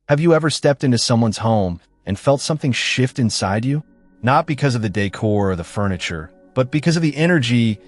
Have you ever stepped into someone's home and felt something shift inside you? Not because of the decor or the furniture, but because of the energy,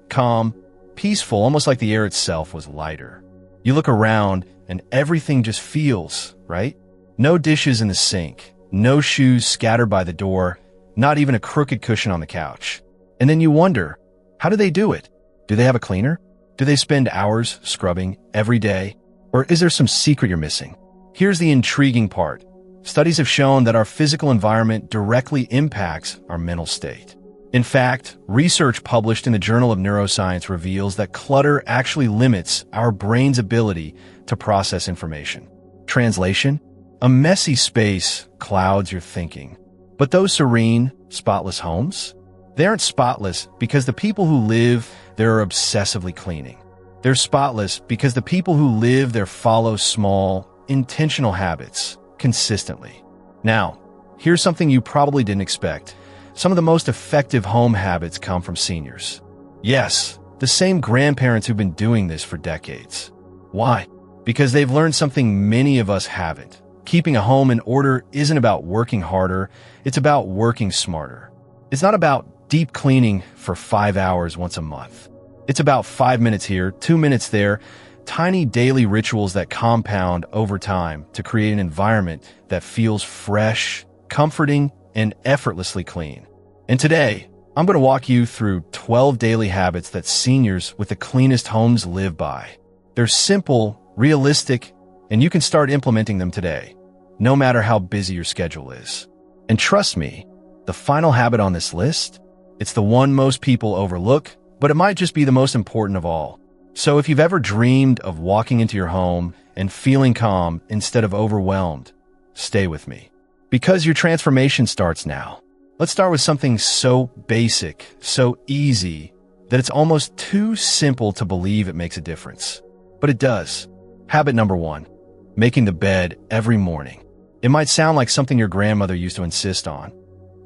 calm, peaceful, almost like the air itself was lighter. You look around and everything just feels, right? No dishes in the sink, no shoes scattered by the door, not even a crooked cushion on the couch. And then you wonder, how do they do it? Do they have a cleaner? Do they spend hours scrubbing every day? Or is there some secret you're missing? Here's the intriguing part. Studies have shown that our physical environment directly impacts our mental state. In fact, research published in the Journal of Neuroscience reveals that clutter actually limits our brain's ability to process information. Translation: a messy space clouds your thinking. But those serene, spotless homes? They aren't spotless because the people who live there are obsessively cleaning. They're spotless because the people who live there follow small, intentional habits consistently. Now, here's something you probably didn't expect. Some of the most effective home habits come from seniors. Yes, the same grandparents who've been doing this for decades. Why? Because they've learned something many of us haven't. Keeping a home in order isn't about working harder, it's about working smarter. It's not about deep cleaning for 5 hours once a month. It's about 5 minutes here, 2 minutes there, tiny daily rituals that compound over time to create an environment that feels fresh, comforting, and effortlessly clean. And today, I'm going to walk you through 12 daily habits that seniors with the cleanest homes live by. They're simple, realistic, and you can start implementing them today, no matter how busy your schedule is. And trust me, the final habit on this list, it's the one most people overlook, but it might just be the most important of all. So if you've ever dreamed of walking into your home and feeling calm instead of overwhelmed, stay with me. Because your transformation starts now. Let's start with something so basic, so easy, that it's almost too simple to believe it makes a difference. But it does. Habit number 1, making the bed every morning. It might sound like something your grandmother used to insist on,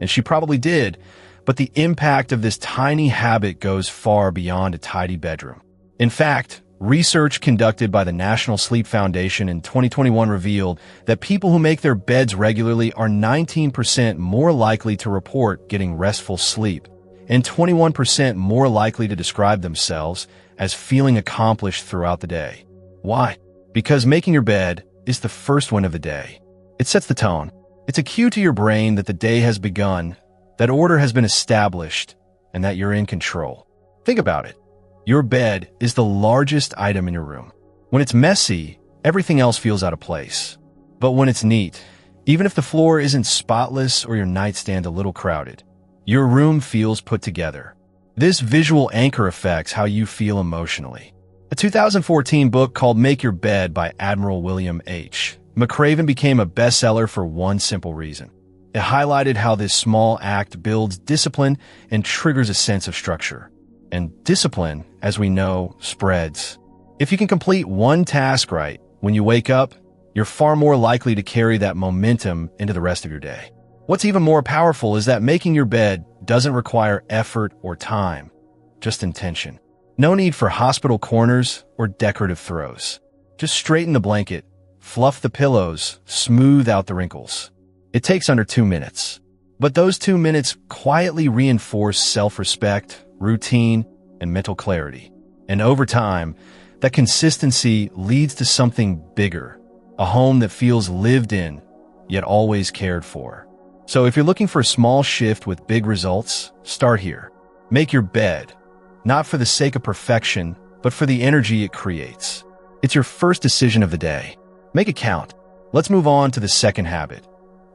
and she probably did, but the impact of this tiny habit goes far beyond a tidy bedroom. In fact, research conducted by the National Sleep Foundation in 2021 revealed that people who make their beds regularly are 19% more likely to report getting restful sleep and 21% more likely to describe themselves as feeling accomplished throughout the day. Why? Because making your bed is the first win of the day. It sets the tone. It's a cue to your brain that the day has begun, that order has been established, and that you're in control. Think about it. Your bed is the largest item in your room. When it's messy, everything else feels out of place. But when it's neat, even if the floor isn't spotless or your nightstand a little crowded, your room feels put together. This visual anchor affects how you feel emotionally. A 2014 book called Make Your Bed by Admiral William H. McRaven became a bestseller for one simple reason. It highlighted how this small act builds discipline and triggers a sense of structure. And discipline, as we know, spreads. If you can complete one task right when you wake up, you're far more likely to carry that momentum into the rest of your day. What's even more powerful is that making your bed doesn't require effort or time, just intention. No need for hospital corners or decorative throws. Just straighten the blanket, fluff the pillows, smooth out the wrinkles. It takes under 2 minutes. But those 2 minutes quietly reinforce self-respect, routine, and mental clarity. And over time, that consistency leads to something bigger, a home that feels lived in, yet always cared for. So if you're looking for a small shift with big results, start here. Make your bed, not for the sake of perfection, but for the energy it creates. It's your first decision of the day. Make it count. Let's move on to the second habit,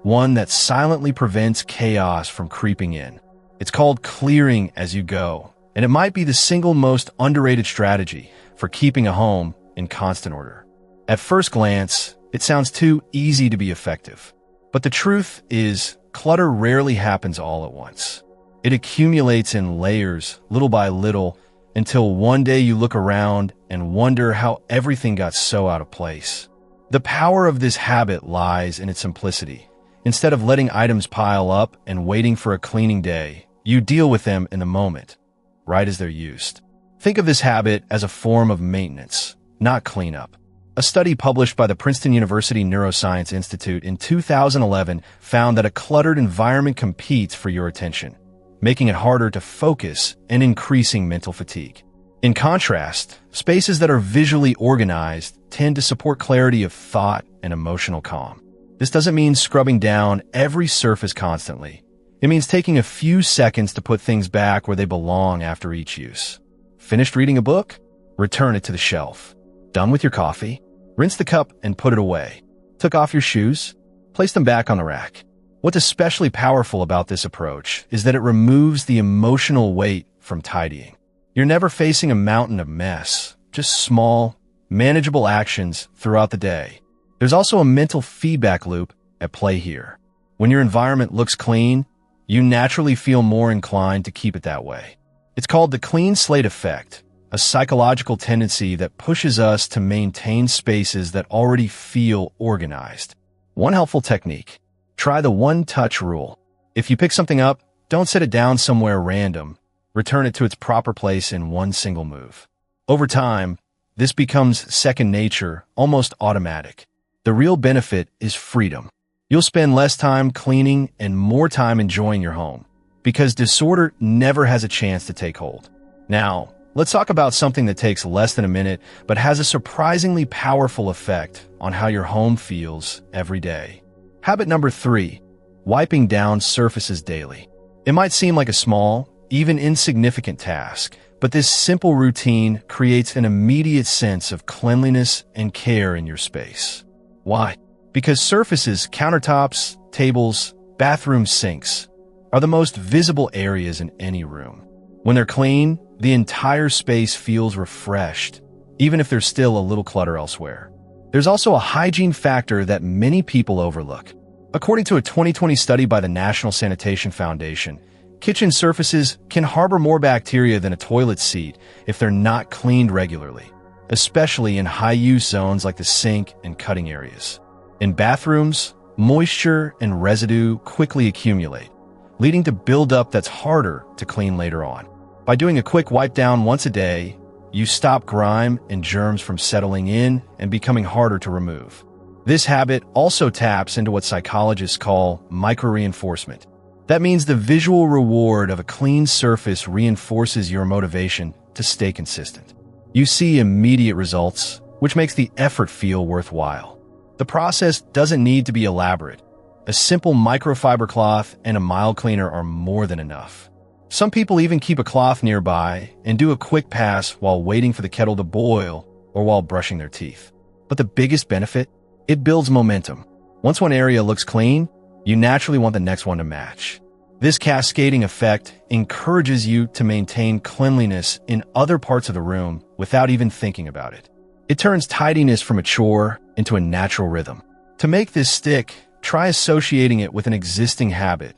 one that silently prevents chaos from creeping in. It's called clearing as you go, and it might be the single most underrated strategy for keeping a home in constant order. At first glance, it sounds too easy to be effective. But the truth is, clutter rarely happens all at once. It accumulates in layers, little by little, until one day you look around and wonder how everything got so out of place. The power of this habit lies in its simplicity. Instead of letting items pile up and waiting for a cleaning day, you deal with them in the moment, right as they're used. Think of this habit as a form of maintenance, not cleanup. A study published by the Princeton University Neuroscience Institute in 2011 found that a cluttered environment competes for your attention, making it harder to focus and increasing mental fatigue. In contrast, spaces that are visually organized tend to support clarity of thought and emotional calm. This doesn't mean scrubbing down every surface constantly. It means taking a few seconds to put things back where they belong after each use. Finished reading a book? Return it to the shelf. Done with your coffee? Rinse the cup and put it away. Took off your shoes? Place them back on the rack. What's especially powerful about this approach is that it removes the emotional weight from tidying. You're never facing a mountain of mess, just small, manageable actions throughout the day. There's also a mental feedback loop at play here. When your environment looks clean, you naturally feel more inclined to keep it that way. It's called the clean slate effect, a psychological tendency that pushes us to maintain spaces that already feel organized. One helpful technique: try the one-touch rule. If you pick something up, don't set it down somewhere random. Return it to its proper place in one single move. Over time, this becomes second nature, almost automatic. The real benefit is freedom. You'll spend less time cleaning and more time enjoying your home, because disorder never has a chance to take hold. Now, let's talk about something that takes less than a minute, but has a surprisingly powerful effect on how your home feels every day. Habit number 3, wiping down surfaces daily. It might seem like a small, even insignificant task, but this simple routine creates an immediate sense of cleanliness and care in your space. Why? Because surfaces, countertops, tables, bathroom sinks, are the most visible areas in any room. When they're clean, the entire space feels refreshed, even if there's still a little clutter elsewhere. There's also a hygiene factor that many people overlook. According to a 2020 study by the National Sanitation Foundation, kitchen surfaces can harbor more bacteria than a toilet seat if they're not cleaned regularly, especially in high-use zones like the sink and cutting areas. In bathrooms, moisture and residue quickly accumulate, leading to buildup that's harder to clean later on. By doing a quick wipe down once a day, you stop grime and germs from settling in and becoming harder to remove. This habit also taps into what psychologists call micro-reinforcement. That means the visual reward of a clean surface reinforces your motivation to stay consistent. You see immediate results, which makes the effort feel worthwhile. The process doesn't need to be elaborate. A simple microfiber cloth and a mild cleaner are more than enough. Some people even keep a cloth nearby and do a quick pass while waiting for the kettle to boil or while brushing their teeth. But the biggest benefit? It builds momentum. Once one area looks clean, you naturally want the next one to match. This cascading effect encourages you to maintain cleanliness in other parts of the room without even thinking about it. It turns tidiness from a chore into a natural rhythm. To make this stick, try associating it with an existing habit,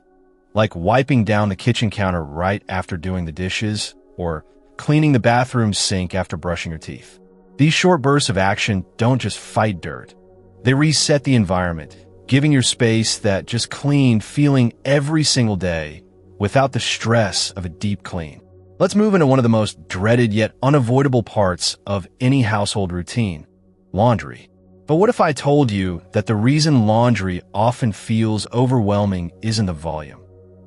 like wiping down the kitchen counter right after doing the dishes or cleaning the bathroom sink after brushing your teeth. These short bursts of action don't just fight dirt. They reset the environment, giving your space that just clean feeling every single day without the stress of a deep clean. Let's move into one of the most dreaded yet unavoidable parts of any household routine: laundry. But what if I told you that the reason laundry often feels overwhelming isn't the volume?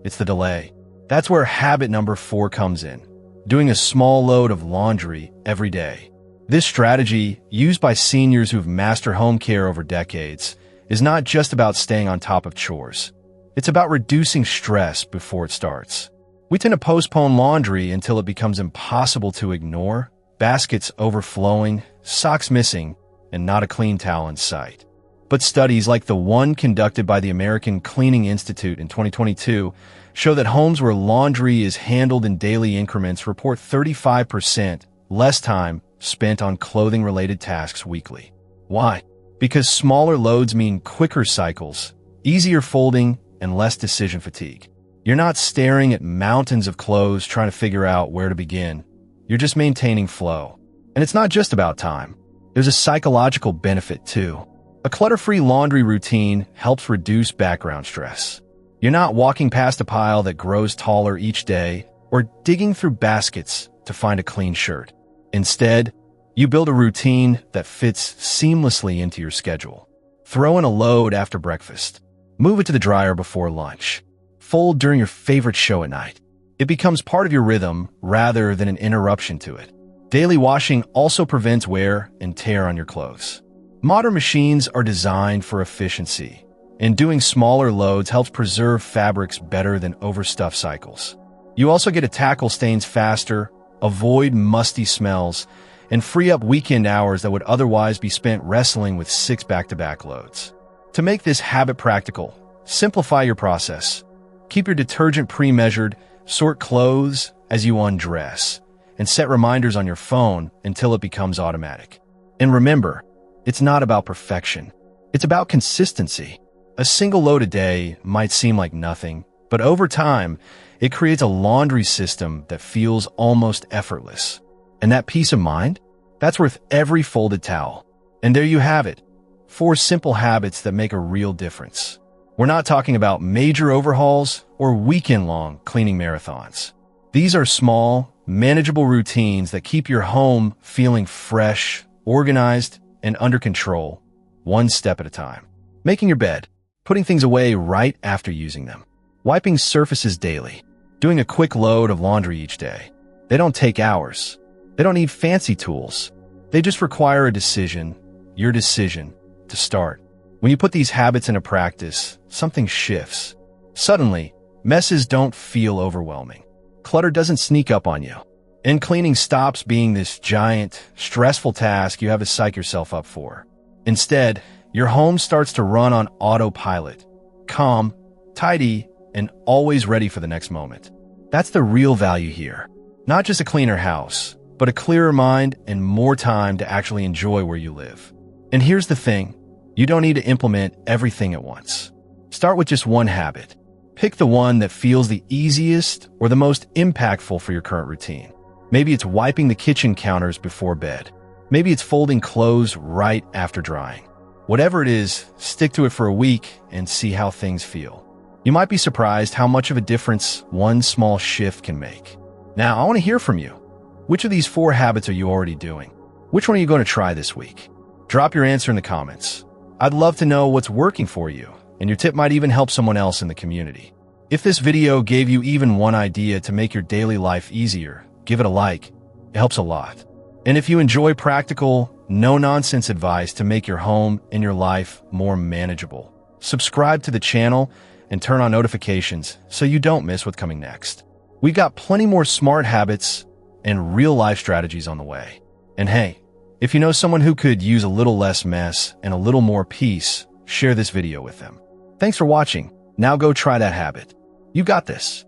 It's the delay. That's where habit number 4 comes in: doing a small load of laundry every day. This strategy, used by seniors who've mastered home care over decades, is not just about staying on top of chores. It's about reducing stress before it starts. We tend to postpone laundry until it becomes impossible to ignore, baskets overflowing, socks missing, and not a clean towel in sight. But studies like the one conducted by the American Cleaning Institute in 2022 show that homes where laundry is handled in daily increments report 35% less time spent on clothing-related tasks weekly. Why? Because smaller loads mean quicker cycles, easier folding, and less decision fatigue. You're not staring at mountains of clothes trying to figure out where to begin. You're just maintaining flow. And it's not just about time. There's a psychological benefit too. A clutter-free laundry routine helps reduce background stress. You're not walking past a pile that grows taller each day or digging through baskets to find a clean shirt. Instead, You build a routine that fits seamlessly into your schedule. Throw in a load after breakfast. Move it to the dryer before lunch. Fold during your favorite show at night. It becomes part of your rhythm rather than an interruption to it. Daily washing also prevents wear and tear on your clothes. Modern machines are designed for efficiency, and doing smaller loads helps preserve fabrics better than overstuffed cycles. You also get to tackle stains faster, avoid musty smells, and free up weekend hours that would otherwise be spent wrestling with 6 back-to-back loads. To make this habit practical, simplify your process. Keep your detergent pre-measured, sort clothes as you undress, and set reminders on your phone until it becomes automatic. And remember, it's not about perfection. It's about consistency. A single load a day might seem like nothing, but over time, it creates a laundry system that feels almost effortless. And that peace of mind? That's worth every folded towel. And there you have it. 4 simple habits that make a real difference. We're not talking about major overhauls or weekend-long cleaning marathons. These are small, manageable routines that keep your home feeling fresh, organized, and under control, one step at a time. Making your bed, putting things away right after using them, wiping surfaces daily, doing a quick load of laundry each day. They don't take hours. They don't need fancy tools. They just require a decision, your decision, to start. When you put these habits into practice, something shifts. Suddenly, messes don't feel overwhelming. Clutter doesn't sneak up on you. And cleaning stops being this giant, stressful task you have to psych yourself up for. Instead, your home starts to run on autopilot, calm, tidy, and always ready for the next moment. That's the real value here. Not just a cleaner house, but a clearer mind and more time to actually enjoy where you live. And here's the thing, you don't need to implement everything at once. Start with just one habit. Pick the one that feels the easiest or the most impactful for your current routine. Maybe it's wiping the kitchen counters before bed. Maybe it's folding clothes right after drying. Whatever it is, stick to it for a week and see how things feel. You might be surprised how much of a difference one small shift can make. Now, I want to hear from you. Which of these 4 habits are you already doing? Which one are you going to try this week? Drop your answer in the comments. I'd love to know what's working for you, and your tip might even help someone else in the community. If this video gave you even one idea to make your daily life easier, give it a like. It helps a lot. And if you enjoy practical, no-nonsense advice to make your home and your life more manageable, subscribe to the channel and turn on notifications so you don't miss what's coming next. We've got plenty more smart habits and real-life strategies on the way. And hey, if you know someone who could use a little less mess and a little more peace, share this video with them. Thanks for watching. Now go try that habit. You got this.